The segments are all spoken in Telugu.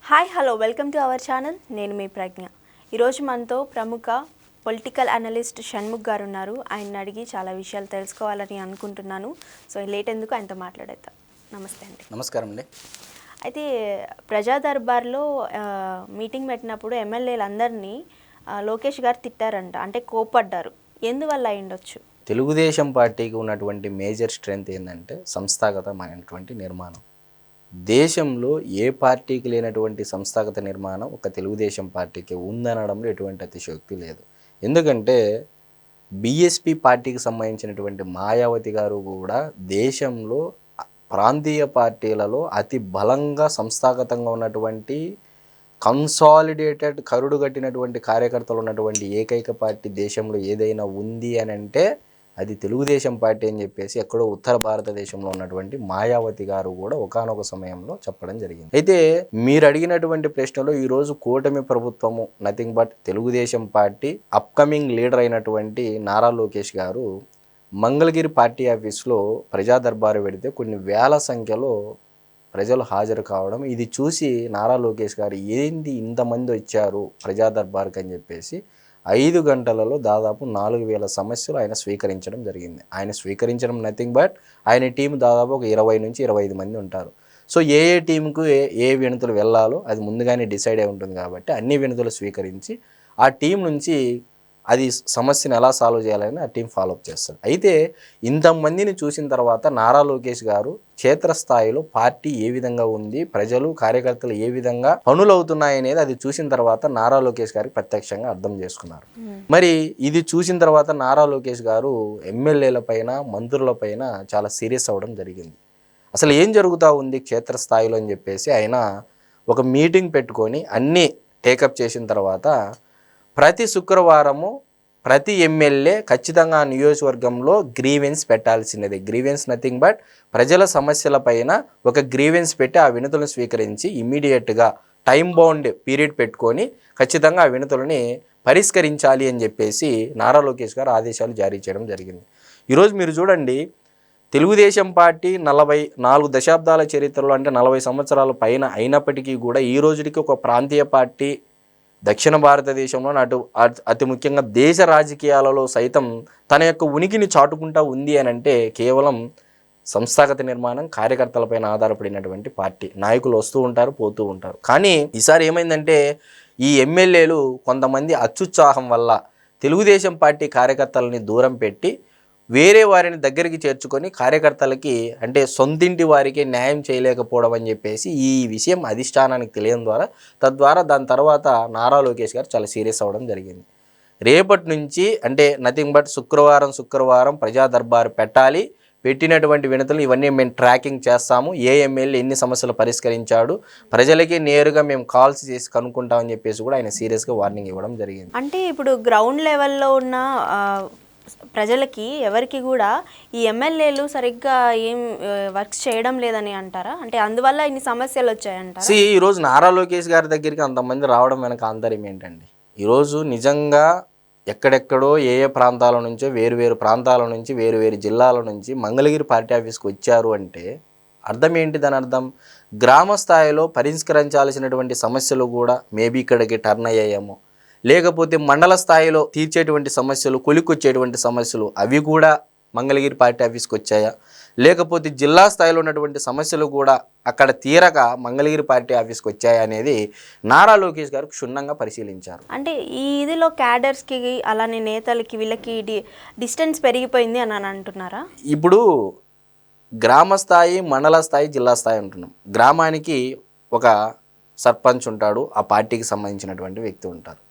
Hi hello welcome to our channel. నేను మీ ప్రజ్ఞ. ఈరోజు మనతో ప్రముఖ పొలిటికల్ అనలిస్ట్ షణ్ముఖ్ గారు ఉన్నారు. ఆయన్ని అడిగి చాలా విషయాలు తెలుసుకోవాలని అనుకుంటున్నాను. సో లేట్ ఎందుకు ఆయనతో మాట్లాడేద్దాం. నమస్తే అండి. నమస్కారం అండి. అయితే ప్రజా దర్బార్లో మీటింగ్ పెట్టినప్పుడు ఎమ్మెల్యేలందరినీ లోకేష్ గారు తిట్టారంట, అంటే కోప్పడ్డారు. ఎందువల్ల అయ్యుండొచ్చు? తెలుగుదేశం పార్టీకి ఉన్నటువంటి మేజర్ స్ట్రెంగ్త్ ఏంటంటే సంస్థాగతమైనటువంటి నిర్మాణం. దేశంలో ఏ పార్టీకి లేనటువంటి సంస్థాగత నిర్మాణం ఒక తెలుగుదేశం పార్టీకి ఉందనడంలో ఎటువంటి అతిశయోక్తి లేదు. ఎందుకంటే బీఎస్పీ పార్టీకి సంబంధించినటువంటి మాయావతి గారు కూడా దేశంలో ప్రాంతీయ పార్టీలలో అతి బలంగా సంస్థాగతంగా ఉన్నటువంటి కన్సాలిడేటెడ్ కరుడు కట్టినటువంటి కార్యకర్తలు ఉన్నటువంటి ఏకైక పార్టీ దేశంలో ఏదైనా ఉంది అని అంటే అది తెలుగుదేశం పార్టీ అని చెప్పేసి ఎక్కడో ఉత్తర భారతదేశంలో ఉన్నటువంటి మాయావతి గారు కూడా ఒకానొక సమయంలో చెప్పడం జరిగింది. అయితే మీరు అడిగినటువంటి ప్రశ్నలో ఈరోజు కూటమి ప్రభుత్వము nothing but Telugu Desam party upcoming leader అయినటువంటి నారా లోకేష్ గారు మంగళగిరి పార్టీ ఆఫీస్లో ప్రజా దర్బారు పెడితే కొన్ని వేల సంఖ్యలో ప్రజలు హాజరు కావడం, ఇది చూసి నారా లోకేష్ గారు ఏంది ఇంతమంది వచ్చారు ప్రజా దర్బార్కి అని చెప్పేసి 5 గంటలలో దాదాపు 4,000 సమస్యలు ఆయన స్వీకరించడం జరిగింది. ఆయన స్వీకరించడం నథింగ్ బట్ ఆయన టీం దాదాపు ఒక 20 నుంచి 25 మంది ఉంటారు. సో ఏ టీంకు ఏ వినతులు వెళ్ళాలో అది ముందుగానే డిసైడ్ అయి ఉంటుంది కాబట్టి అన్ని వినతులు స్వీకరించి ఆ టీం నుంచి అది సమస్యను ఎలా సాల్వ్ చేయాలని ఆ టీం ఫాలోఅప్ చేస్తారు. అయితే ఇంతమందిని చూసిన తర్వాత నారా లోకేష్ గారు క్షేత్రస్థాయిలో పార్టీ ఏ విధంగా ఉంది, ప్రజలు కార్యకర్తలు ఏ విధంగా పనులు అవుతున్నాయనేది అది చూసిన తర్వాత నారా లోకేష్ గారికి ప్రత్యక్షంగా అర్థం చేసుకున్నారు. మరి ఇది చూసిన తర్వాత నారా లోకేష్ గారు ఎమ్మెల్యేల పైన మంత్రుల పైన చాలా సీరియస్ అవ్వడం జరిగింది. అసలు ఏం జరుగుతూ ఉంది క్షేత్రస్థాయిలో అని చెప్పేసి ఆయన ఒక మీటింగ్ పెట్టుకొని అన్నీ టేకప్ చేసిన తర్వాత ప్రతి శుక్రవారము ప్రతి ఎమ్మెల్యే ఖచ్చితంగా నియోజకవర్గంలో గ్రీవెన్స్ పెట్టాల్సినది. గ్రీవెన్స్ నథింగ్ బట్ ప్రజల సమస్యల పైన ఒక గ్రీవెన్స్ పెట్టి ఆ వినతులను స్వీకరించి ఇమ్మీడియట్గా టైం బౌండ్ పీరియడ్ పెట్టుకొని ఖచ్చితంగా ఆ వినతులని పరిష్కరించాలి అని చెప్పేసి నారా లోకేష్ గారు ఆదేశాలు జారీ చేయడం జరిగింది. ఈరోజు మీరు చూడండి, తెలుగుదేశం పార్టీ 44 దశాబ్దాల చరిత్రలో అంటే 40 సంవత్సరాల పైన అయినప్పటికీ కూడా ఈ రోజుకి ఒక ప్రాంతీయ పార్టీ దక్షిణ భారతదేశంలో అతి ముఖ్యంగా దేశ రాజకీయాలలో సైతం తన యొక్క ఉనికిని చాటుకుంటూ ఉంది అని అంటే కేవలం సంస్థాగత నిర్మాణం కార్యకర్తలపైన ఆధారపడినటువంటి పార్టీ. నాయకులు వస్తూ ఉంటారు, పోతూ ఉంటారు. కానీ ఈసారి ఏమైందంటే ఈ ఎమ్మెల్యేలు కొంతమంది అత్యుత్సాహం వల్ల తెలుగుదేశం పార్టీ కార్యకర్తలని దూరం పెట్టి వేరే వారిని దగ్గరికి చేర్చుకొని కార్యకర్తలకి అంటే సొంతింటి వారికి న్యాయం చేయలేకపోవడం అని చెప్పేసి ఈ విషయం అధిష్టానానికి తెలియడం ద్వారా తద్వారా దాని తర్వాత నారా లోకేష్ గారు చాలా సీరియస్ అవ్వడం జరిగింది. రేపటి నుంచి అంటే నథింగ్ బట్ శుక్రవారం ప్రజా దర్బారు పెట్టాలి, పెట్టినటువంటి వినతులు ఇవన్నీ మేము ట్రాకింగ్ చేస్తాము, ఏ ఎమ్మెల్యే ఎన్ని సమస్యలు పరిష్కరించాడు, ప్రజలకి నేరుగా మేము కాల్స్ చేసి కనుక్కుంటామని చెప్పేసి కూడా ఆయన సీరియస్గా వార్నింగ్ ఇవ్వడం జరిగింది. అంటే ఇప్పుడు గ్రౌండ్ లెవెల్లో ఉన్న ప్రజలకి ఎవరికి కూడా ఈ ఎమ్మెల్యేలు సరిగ్గా ఏం వర్క్స్ చేయడం లేదని అంటారా? అంటే అందువల్ల ఇన్ని సమస్యలు వచ్చాయంటారా? ఈరోజు నారా లోకేష్ గారి దగ్గరికి అంతమంది రావడం వెనక ఆంతర్యం ఏంటండి? ఈరోజు నిజంగా ఎక్కడెక్కడో ఏ ప్రాంతాల నుంచో వేరు ప్రాంతాల నుంచి వేరు జిల్లాల నుంచి మంగళగిరి పార్టీ ఆఫీస్కి వచ్చారు అంటే అర్థం ఏంటి? దాని అర్థం గ్రామ స్థాయిలో పరిష్కరించాల్సినటువంటి సమస్యలు కూడా మేబీ ఇక్కడికి టర్న్ అయ్యాయేమో, లేకపోతే మండల స్థాయిలో తీర్చేటువంటి సమస్యలు, కొలికొచ్చేటువంటి సమస్యలు అవి కూడా మంగళగిరి పార్టీ ఆఫీస్కి వచ్చాయా, లేకపోతే జిల్లా స్థాయిలో ఉన్నటువంటి సమస్యలు కూడా అక్కడ తీరక మంగళగిరి పార్టీ ఆఫీస్కి వచ్చాయా అనేది నారా లోకేష్ గారు క్షుణ్ణంగా పరిశీలించారు. అంటే ఈ ఇదిలో క్యాడర్స్కి అలానే నేతలకి వీళ్ళకి డిస్టెన్స్ పెరిగిపోయింది అని అంటున్నారా? ఇప్పుడు గ్రామ స్థాయి, మండల స్థాయి, జిల్లా స్థాయి ఉంటున్నాం. గ్రామానికి ఒక సర్పంచ్ ఉంటాడు, ఆ పార్టీకి సంబంధించినటువంటి వ్యక్తి ఉంటారు.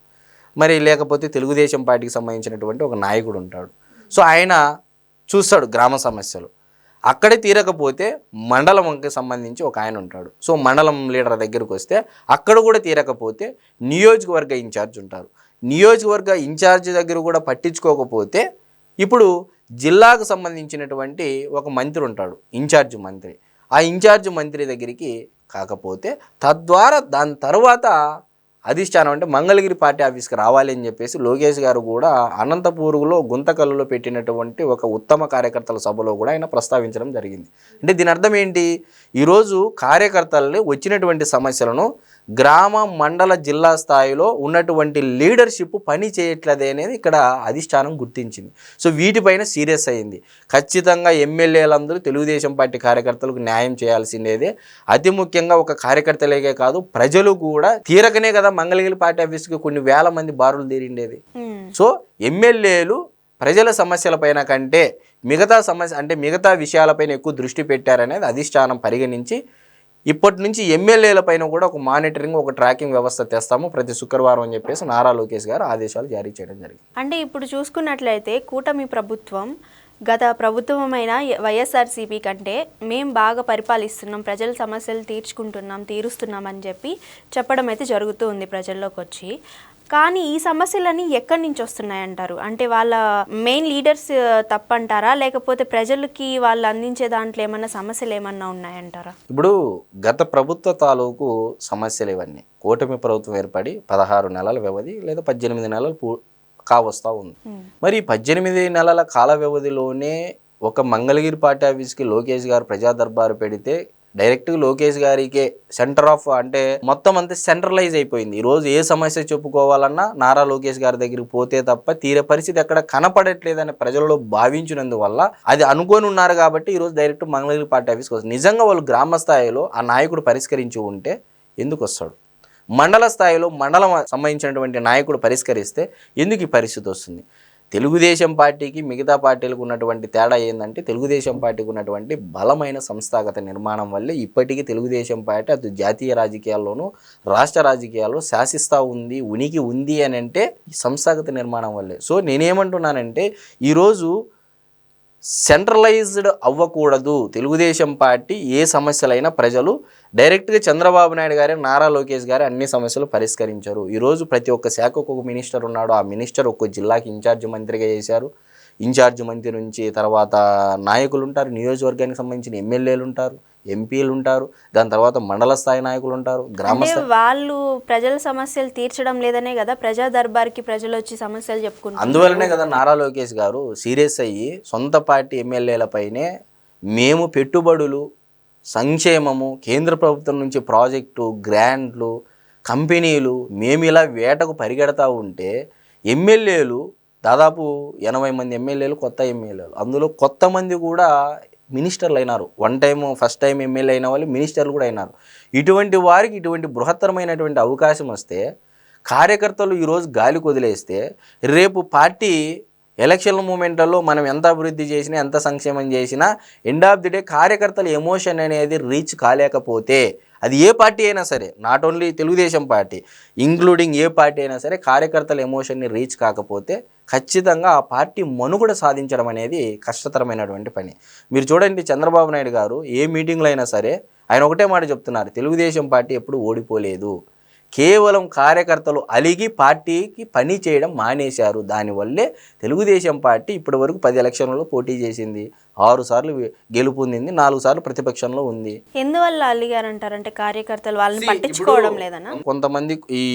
మరి లేకపోతే తెలుగుదేశం పార్టీకి సంబంధించినటువంటి ఒక నాయకుడు ఉంటాడు. సో ఆయన చూస్తాడు గ్రామ సమస్యలు. అక్కడే తీరకపోతే మండలంకి సంబంధించి ఒక ఆయన ఉంటాడు. సో మండలం లీడర్ దగ్గరికి వస్తే అక్కడ కూడా తీరకపోతే నియోజకవర్గ ఇన్ఛార్జ్ ఉంటారు. నియోజకవర్గ ఇన్ఛార్జ్ దగ్గర కూడా పట్టించుకోకపోతే ఇప్పుడు జిల్లాకు సంబంధించినటువంటి ఒక మంత్రి ఉంటాడు, ఇన్ఛార్జ్ మంత్రి. ఆ ఇన్ఛార్జ్ మంత్రి దగ్గరికి కాకపోతే తద్వారా దాని తర్వాత అధిష్టానం అంటే మంగళగిరి పార్టీ ఆఫీస్కి రావాలి అని చెప్పేసి లోకేష్ గారు కూడా అనంతపూర్లో గుంతకల్లులో పెట్టినటువంటి ఒక ఉత్తమ కార్యకర్తల సభలో కూడా ఆయన ప్రస్తావించడం జరిగింది. అంటే దీని అర్థం ఏంటి? ఈరోజు కార్యకర్తలని వచ్చినటువంటి సమస్యలను గ్రామ మండల జిల్లా స్థాయిలో ఉన్నటువంటి లీడర్షిప్ పని చేయట్లేదు అనేది ఇక్కడ అధిష్టానం గుర్తించింది. సో వీటిపైన సీరియస్ అయింది. ఖచ్చితంగా ఎమ్మెల్యేలందరూ తెలుగుదేశం పార్టీ కార్యకర్తలకు న్యాయం చేయాల్సిందేదే. అతి ముఖ్యంగా ఒక కార్యకర్తలకే కాదు, ప్రజలు కూడా తీరకనే కదా మంగళగిరి పార్టీ ఆఫీస్కి కొన్ని వేల మంది బారులు తీరిండేది. సో ఎమ్మెల్యేలు ప్రజల సమస్యలపైన కంటే మిగతా విషయాలపైన ఎక్కువ దృష్టి పెట్టారనేది అధిష్టానం పరిగణించి ఇప్పటి నుంచి ఎమ్మెల్యేల పైన కూడా ఒక మానిటరింగ్, ఒక ట్రాకింగ్ వ్యవస్థ తెస్తాము ప్రతి శుక్రవారం అని చెప్పేసి నారా లోకేష్ గారు ఆదేశాలు జారీ చేయడం జరిగింది. అంటే ఇప్పుడు చూసుకున్నట్లయితే కూటమి ప్రభుత్వం గత ప్రభుత్వమైన వైఎస్ఆర్సీపీ కంటే మేము బాగా పరిపాలిస్తున్నాం, ప్రజల సమస్యలు తీరుస్తున్నాం అని చెప్పడం అయితే జరుగుతూ ఉంది ప్రజల్లోకి వచ్చి. కానీ ఈ సమస్యలన్నీ ఎక్కడి నుంచి వస్తున్నాయంటారు? అంటే వాళ్ళ మెయిన్ లీడర్స్ తప్పంటారా, లేకపోతే ప్రజలకి వాళ్ళు అందించే దాంట్లో ఏమన్నా సమస్యలు ఏమన్నా ఉన్నాయంటారా? ఇప్పుడు గత ప్రభుత్వ తాలూకు సమస్యలు ఇవన్నీ. కూటమి ప్రభుత్వం ఏర్పడి 16 నెలల వ్యవధి లేదా 18 నెలలు కావస్తా ఉంది. మరి 18 నెలల కాల వ్యవధిలోనే ఒక మంగళగిరి పార్టీ ఆఫీస్కి లోకేష్ గారు ప్రజా దర్బారు పెడితే డైరెక్ట్గా లోకేష్ గారికే సెంటర్ ఆఫ్, అంటే మొత్తం అంతా సెంట్రలైజ్ అయిపోయింది. ఈరోజు ఏ సమస్య చెప్పుకోవాలన్నా నారా లోకేష్ గారి దగ్గరికి పోతే తప్ప తీరే పరిస్థితి ఎక్కడ కనపడట్లేదని ప్రజలలో భావించినందువల్ల అది అనుకొని ఉన్నారు. కాబట్టి ఈరోజు డైరెక్ట్ మంగళగిరి పార్టీ ఆఫీస్కి వస్తుంది. నిజంగా వాళ్ళు గ్రామ స్థాయిలో ఆ నాయకుడు పరిష్కరించి ఉంటే ఎందుకు వస్తాడు? మండల స్థాయిలో మండలం సంబంధించినటువంటి నాయకుడు పరిష్కరిస్తే ఎందుకు ఈ పరిస్థితి వస్తుంది? తెలుగుదేశం పార్టీకి మిగతా పార్టీలకు ఉన్నటువంటి తేడా ఏంటంటే, తెలుగుదేశం పార్టీకి ఉన్నటువంటి బలమైన సంస్థాగత నిర్మాణం వల్లే ఇప్పటికీ తెలుగుదేశం పార్టీ అటు జాతీయ రాజకీయాల్లోనూ రాష్ట్ర రాజకీయాల్లో శాసిస్తూ ఉంది, ఉనికి ఉంది అని అంటే ఈ సంస్థాగత నిర్మాణం వల్లే. సో నేనేమంటున్నానంటే ఈరోజు సెంట్రలైజ్డ్ అవ్వకూడదు తెలుగుదేశం పార్టీ. ఏ సమస్యలైనా ప్రజలు డైరెక్ట్గా చంద్రబాబు నాయుడు గారే, నారా లోకేష్ గారే అన్ని సమస్యలు పరిష్కరించారు. ఈరోజు ప్రతి ఒక్క శాఖకు ఒక మినిస్టర్ ఉన్నాడు. ఆ మినిస్టర్ ఒక్క జిల్లాకి ఇన్ఛార్జ్ మంత్రిగా చేశారు. ఇన్ఛార్జ్ మంత్రి నుంచి తర్వాత నాయకులు ఉంటారు, నియోజకవర్గానికి సంబంధించిన ఎమ్మెల్యేలు ఉంటారు, ఎంపీలు ఉంటారు, దాని తర్వాత మండల స్థాయి నాయకులు ఉంటారు, గ్రామ స్థాయి. వాళ్ళు ప్రజల సమస్యలు తీర్చడం లేదనే కదా ప్రజా దర్బార్కి ప్రజలు వచ్చి సమస్యలు చెప్పుకుంటారు. అందువల్లనే కదా నారా లోకేష్ గారు సీరియస్ అయ్యి సొంత పార్టీ ఎమ్మెల్యేలపైనే మేము పెట్టుబడులు, సంక్షేమము, కేంద్ర ప్రభుత్వం నుంచి ప్రాజెక్టు, గ్రాంట్లు, కంపెనీలు మేము ఇలా వేటకు పరిగెడతా ఉంటే ఎమ్మెల్యేలు దాదాపు 80 మంది ఎమ్మెల్యేలు కొత్త ఎమ్మెల్యేలు, అందులో కొత్త మంది కూడా మినిస్టర్లు అయినారు. ఫస్ట్ టైం ఎమ్మెల్యే అయిన వాళ్ళు మినిస్టర్లు కూడా అయినారు. ఇటువంటి వారికి ఇటువంటి బృహత్తరమైనటువంటి అవకాశం వస్తే కార్యకర్తలు ఈరోజు గాలి వదిలేస్తే రేపు పార్టీ ఎలక్షన్ మూమెంట్లలో మనం ఎంత అభివృద్ధి చేసినా, ఎంత సంక్షేమం చేసినా ఎండ్ ఆఫ్ ది డే కార్యకర్తల ఎమోషన్ అనేది రీచ్ కాలేకపోతే, అది ఏ పార్టీ అయినా సరే, not only Telugu Desam party, including a party అయినా సరే, కార్యకర్తల ఎమోషన్ని రీచ్ కాకపోతే ఖచ్చితంగా ఆ పార్టీ మనుగడ సాధించడం అనేది కష్టతరమైనటువంటి పని. మీరు చూడండి, చంద్రబాబు నాయుడు గారు ఏ మీటింగ్లో అయినా సరే ఆయన ఒకటే మాట చెప్తున్నారు, తెలుగుదేశం పార్టీ ఎప్పుడు ఓడిపోలేదు, కేవలం కార్యకర్తలు అలిగి పార్టీకి పని చేయడం మానేశారు. దానివల్లే తెలుగుదేశం పార్టీ ఇప్పటి వరకు 10 ఎలక్షన్లలో పోటీ చేసింది, 6 సార్లు గెలుపొందింది, 4 సార్లు ప్రతిపక్షంలో ఉంది. ఎందువల్ల అలిగారంటారంటే కార్యకర్తలు వాళ్ళని పట్టించుకోవడం లేదనా? కొంతమంది ఈ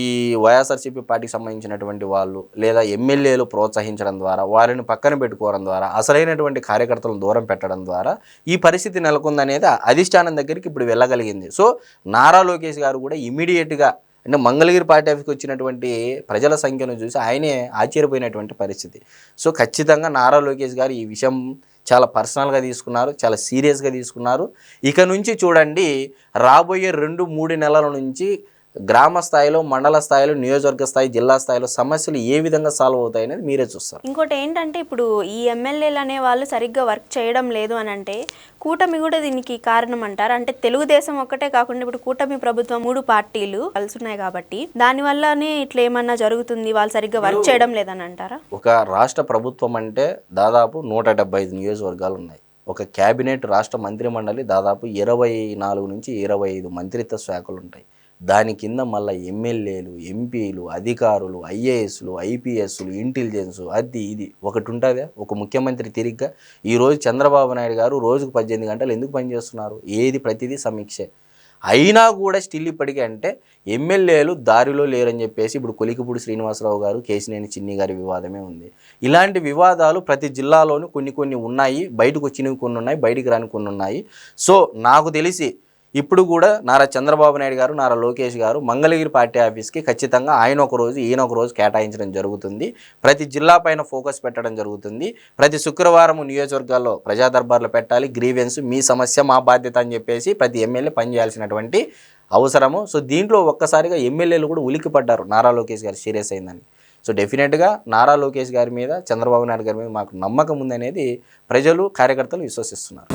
వైఎస్ఆర్సీపీ పార్టీకి సంబంధించినటువంటి వాళ్ళు లేదా ఎమ్మెల్యేలు ప్రోత్సహించడం ద్వారా, వారిని పక్కన పెట్టుకోవడం ద్వారా, అసలైనటువంటి కార్యకర్తలను దూరం పెట్టడం ద్వారా ఈ పరిస్థితి నెలకొందనేది అధిష్టానం దగ్గరికి ఇప్పుడు వెళ్ళగలిగింది. సో నారా లోకేష్ గారు కూడా ఇమీడియట్గా, అంటే మంగళగిరి పార్టీ ఆఫీస్కి వచ్చినటువంటి ప్రజల సంఖ్యను చూసి ఆయనే ఆశ్చర్యపోయినటువంటి పరిస్థితి. సో ఖచ్చితంగా నారా లోకేష్ గారు ఈ విషయం చాలా పర్సనల్గా తీసుకున్నారు, చాలా సీరియస్గా తీసుకున్నారు. ఇక నుంచి చూడండి, రాబోయే 2-3 నెలల నుంచి గ్రామ స్థాయిలో, మండల స్థాయిలో, నియోజకవర్గ స్థాయి, జిల్లా స్థాయిలో సమస్యలు ఏ విధంగా సాల్వ్ అవుతాయి అనేది మీరే చూస్తారు. ఇంకోటి ఏంటంటే, ఇప్పుడు ఈ ఎమ్మెల్యేలు అనే వాళ్ళు సరిగ్గా వర్క్ చేయడం లేదు అని అంటే కూటమి కూడా దీనికి కారణం అంటారు. అంటే తెలుగుదేశం ఒక్కటే కాకుండా ఇప్పుడు కూటమి ప్రభుత్వం 3 పార్టీలు కలిసి ఉన్నాయి కాబట్టి దానివల్లనే ఇట్లా ఏమన్నా జరుగుతుంది, వాళ్ళు సరిగ్గా వర్క్ చేయడం లేదని అంటారా? ఒక రాష్ట్ర ప్రభుత్వం అంటే దాదాపు 175 నియోజకవర్గాలు ఉన్నాయి. ఒక క్యాబినెట్, రాష్ట్ర మంత్రిమండలి దాదాపు 24 నుంచి 25 మంత్రిత్వ శాఖలు ఉంటాయి. దాని కింద మళ్ళీ ఎమ్మెల్యేలు, ఎంపీలు, అధికారులు, ఐఏఎస్లు, ఐపీఎస్లు, ఇంటెలిజెన్సు, అది ఇది ఒకటి ఉంటుందా? ఒక ముఖ్యమంత్రి తిరిగ్గా ఈరోజు చంద్రబాబు నాయుడు గారు రోజుకు 18 గంటలు ఎందుకు పనిచేస్తున్నారు? ఏది ప్రతిదీ సమీక్షే. అయినా కూడా స్టిల్ ఇప్పటికీ అంటే ఎమ్మెల్యేలు దారిలో లేరని చెప్పేసి ఇప్పుడు కొలికిపూడి శ్రీనివాసరావు గారు, కేశినేని చిన్ని గారి వివాదమే ఉంది. ఇలాంటి వివాదాలు ప్రతి జిల్లాలోనూ కొన్ని ఉన్నాయి, బయటకు వచ్చినవి కొన్ని ఉన్నాయి, బయటికి రాని కొన్ని ఉన్నాయి. సో నాకు తెలిసి ఇప్పుడు కూడా నారా చంద్రబాబు నాయుడు గారు, నారా లోకేష్ గారు మంగళగిరి పార్టీ ఆఫీస్కి ఖచ్చితంగా ఆయన ఒక రోజు, ఈయన ఒక రోజు కేటాయించడం జరుగుతుంది. ప్రతి జిల్లా పైన ఫోకస్ పెట్టడం జరుగుతుంది. ప్రతి శుక్రవారం నియోజకవర్గాల్లో ప్రజా దర్బార్లు పెట్టాలి. గ్రీవెన్స్ మీ సమస్య మా బాధ్యత అని చెప్పేసి ప్రతి ఎమ్మెల్యే పనిచేయాల్సినటువంటి అవసరము. సో దీంట్లో ఒక్కసారిగా ఎమ్మెల్యేలు కూడా ఉలిక్కిపడ్డారు నారా లోకేష్ గారు సీరియస్ అయిందని. సో డెఫినెట్గా నారా లోకేష్ గారి మీద, చంద్రబాబు నాయుడు గారి మీద మాకు నమ్మకం ఉందనేది ప్రజలు, కార్యకర్తలు విశ్వసిస్తున్నారు.